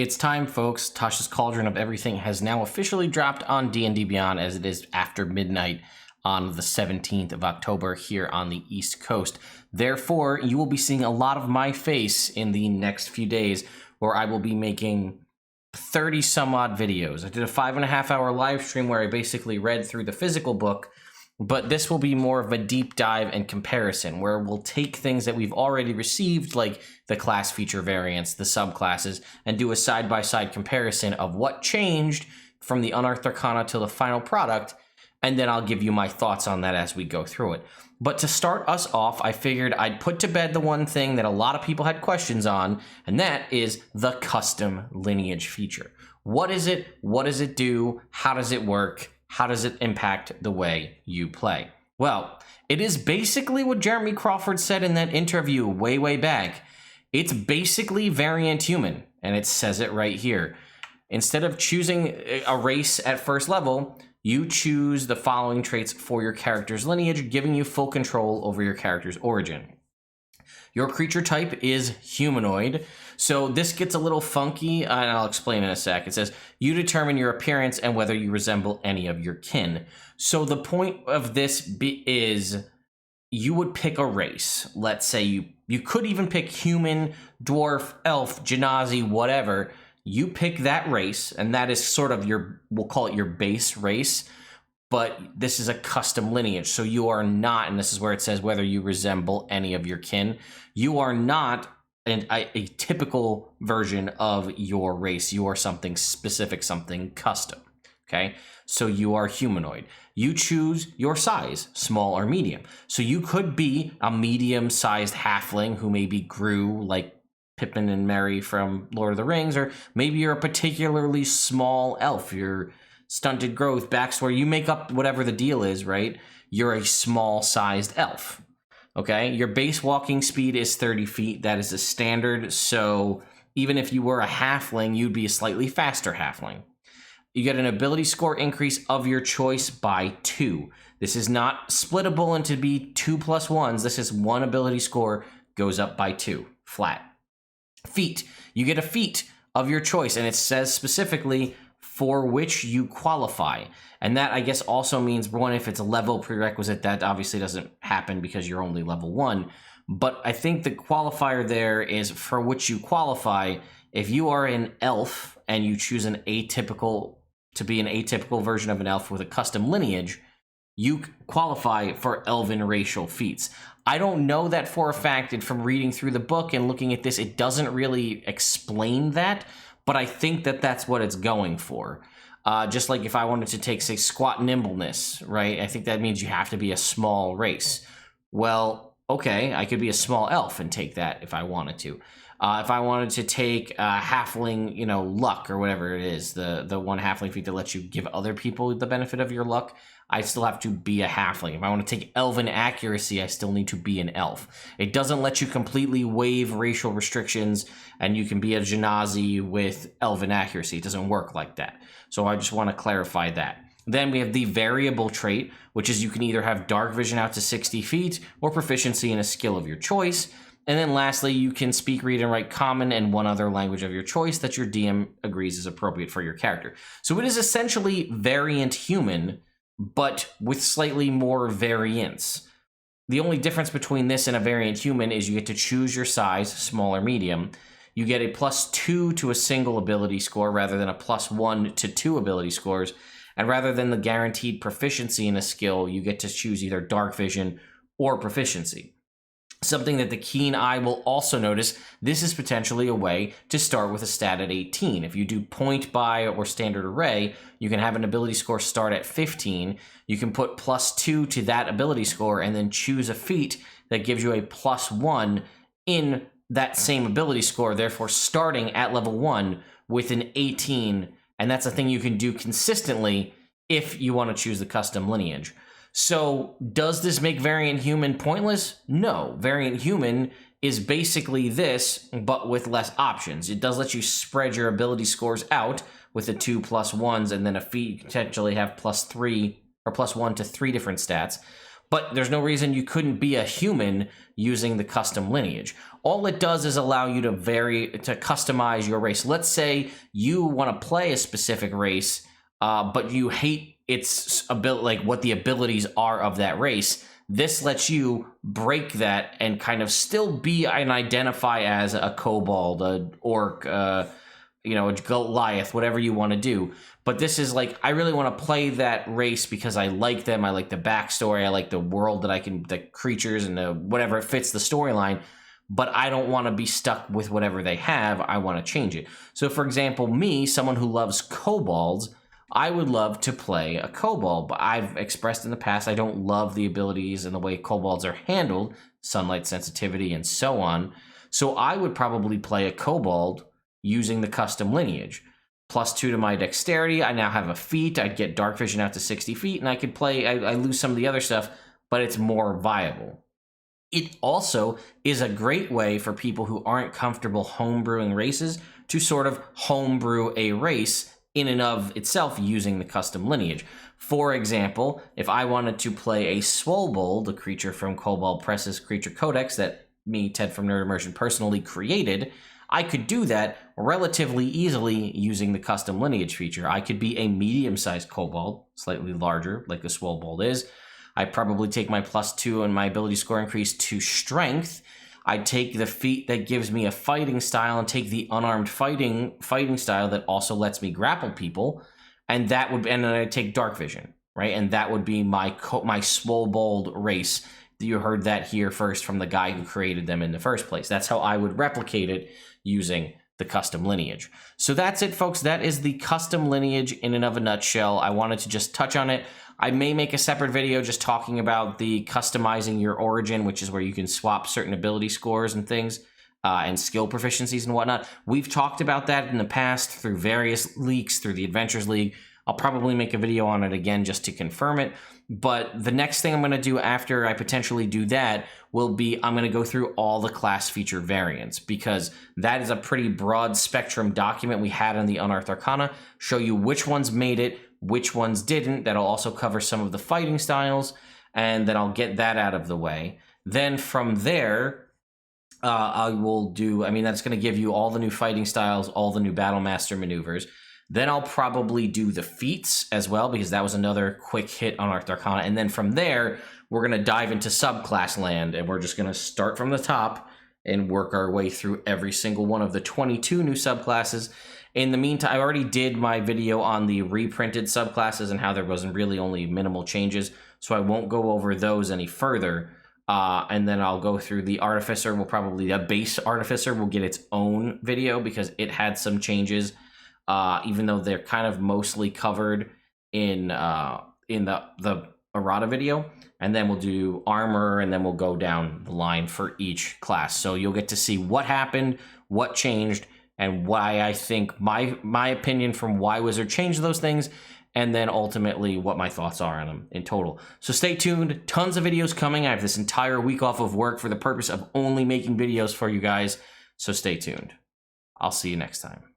It's time, folks. Tasha's Cauldron of Everything has now officially dropped on D&D Beyond, as it is after midnight on the 17th of October here on the East Coast. Therefore, you will be seeing a lot of my face in the next few days, where I will be making 30 some odd videos. I did a 5.5 hour live stream where I basically read through the physical book, but this will be more of a deep dive and comparison, where we'll take things that we've already received, like the class feature variants, the subclasses, and do a side-by-side comparison of what changed from the Unearthed Arcana to the final product, and then I'll give you my thoughts on that as we go through it. But to start us off, I figured I'd put to bed the one thing that a lot of people had questions on, and that is the Custom Lineage feature. What is it? What does it do? How does it work? How does it impact the way you play? Well, it is basically what Jeremy Crawford said in that interview way back. It's basically variant human, and it says it right here. Instead of choosing a race at first level, you choose the following traits for your character's lineage, giving you full control over your character's origin. Your creature type is humanoid, so this gets a little funky, and I'll explain in a sec. It says, you determine your appearance and whether you resemble any of your kin. So the point of this is you would pick a race. Let's say you could even pick human, dwarf, elf, genasi, whatever. You pick that race, and that is sort of your, we'll call it your base race, but this is a custom lineage, so you are not, and this is where it says whether you resemble any of your kin, you are not a typical version of your race. You are something specific, something custom, okay? So you are humanoid. You choose your size, small or medium. So you could be a medium-sized halfling who maybe grew like Pippin and Merry from Lord of the Rings, or maybe you're a particularly small elf. You're stunted growth, backstory, you make up whatever the deal is, right? You're a small-sized elf, okay? Your base walking speed is 30 feet. That is a standard, so even if you were a halfling, you'd be a slightly faster halfling. You get an ability score increase of your choice by 2. This is not splittable into be 2 plus 1s. This is one ability score goes up by 2, flat. Feat. You get a feat of your choice, and it says specifically for which you qualify. And that, I guess, also means, one, if it's a level prerequisite, that obviously doesn't happen because you're only level 1. But I think the qualifier there is for which you qualify. If you are an elf and you choose an atypical, to be an atypical version of an elf with a custom lineage, you qualify for elven racial feats. I don't know that for a fact, and from reading through the book and looking at this, it doesn't really explain that, but I think that that's what it's going for. Just like if I wanted to take, say, squat nimbleness, right? I think that means you have to be a small race. Well, okay, I could be a small elf and take that if I wanted to. If I wanted to take halfling, luck or whatever it is, the one halfling feat that lets you give other people the benefit of your luck, I still have to be a halfling. If I want to take elven accuracy, I still need to be an elf. It doesn't let you completely waive racial restrictions and you can be a genasi with elven accuracy. It doesn't work like that. So I just want to clarify that. Then we have the variable trait, which is you can either have dark vision out to 60 feet or proficiency in a skill of your choice. And then lastly, you can speak, read, and write common and one other language of your choice that your DM agrees is appropriate for your character. So it is essentially variant human, but with slightly more variance. The only difference between this and a variant human is you get to choose your size, small or medium. You get a +2 to a single ability score rather than a +1 to 2 ability scores. And rather than the guaranteed proficiency in a skill, you get to choose either dark vision or proficiency. Something that the keen eye will also notice, this is potentially a way to start with a stat at 18. If you do point, buy, or standard array, you can have an ability score start at 15. You can put +2 to that ability score and then choose a feat that gives you a +1 in that same ability score, therefore starting at level 1 with an 18. And that's a thing you can do consistently if you want to choose the custom lineage. So does this make variant human pointless? No. Variant human is basically this, but with less options. It does let you spread your ability scores out with the 2 +1s and then a feat you potentially have +3 or +1 to 3 different stats. But there's no reason you couldn't be a human using the custom lineage. All it does is allow you to customize your race. Let's say you want to play a specific race, but you hate its ability, like what the abilities are of that race. This lets you break that and kind of still be and identify as a kobold, a orc, you know, a Goliath, whatever you want to do. But this is like, I really want to play that race because I like them. I like the backstory. I like the world that the creatures and the whatever it fits the storyline. But I don't want to be stuck with whatever they have. I want to change it. So, for example, me, someone who loves kobolds, I would love to play a kobold. But I've expressed in the past I don't love the abilities and the way kobolds are handled, sunlight sensitivity and so on. So I would probably play a kobold using the custom lineage. +2 to my dexterity. I now have a feat. I'd get dark vision out to 60 feet, and I could play. I lose some of the other stuff, but it's more viable. It also is a great way for people who aren't comfortable homebrewing races to sort of homebrew a race in and of itself using the custom lineage. For example, if I wanted to play a Swobold, a creature from Kobold Press's Creature Codex that me, Ted from Nerd Immersion, personally created, I could do that relatively easily using the custom lineage feature. I could be a medium-sized kobold, slightly larger, like the Swobold is. I'd probably take my +2 and my ability score increase to strength. I'd take the feat that gives me a fighting style and take the unarmed fighting style that also lets me grapple people, and then I'd take dark vision, right? And that would be my Swobold race. You heard that here first from the guy who created them in the first place. That's how I would replicate it using the custom lineage. So that's it, folks. That is the custom lineage in and of a nutshell. I wanted to just touch on it. I may make a separate video just talking about the customizing your origin, which is where you can swap certain ability scores and things, and skill proficiencies and whatnot. We've talked about that in the past through various leaks, through the Adventures League. I'll probably make a video on it again just to confirm it. But the next thing I'm going to do after I potentially do that will be I'm going to go through all the class feature variants, because that is a pretty broad spectrum document we had in the Unearthed Arcana. Show you which ones made it, which ones didn't. That'll also cover some of the fighting styles, and then I'll get that out of the way. Then from there, that's going to give you all the new fighting styles, all the new Battle Master maneuvers. Then I'll probably do the feats as well, because that was another quick hit on Unearthed Arcana. And then from there, we're going to dive into subclass land, and we're just going to start from the top and work our way through every single one of the 22 new subclasses. In the meantime, I already did my video on the reprinted subclasses and how there wasn't really only minimal changes, so I won't go over those any further. And then I'll go through the Artificer. The base Artificer will get its own video because it had some changes. Even though they're kind of mostly covered in the errata video. And then we'll do armor, and then we'll go down the line for each class. So you'll get to see what happened, what changed, and why I think my opinion from why Wizard changed those things, and then ultimately what my thoughts are on them in total. So stay tuned. Tons of videos coming. I have this entire week off of work for the purpose of only making videos for you guys. So stay tuned. I'll see you next time.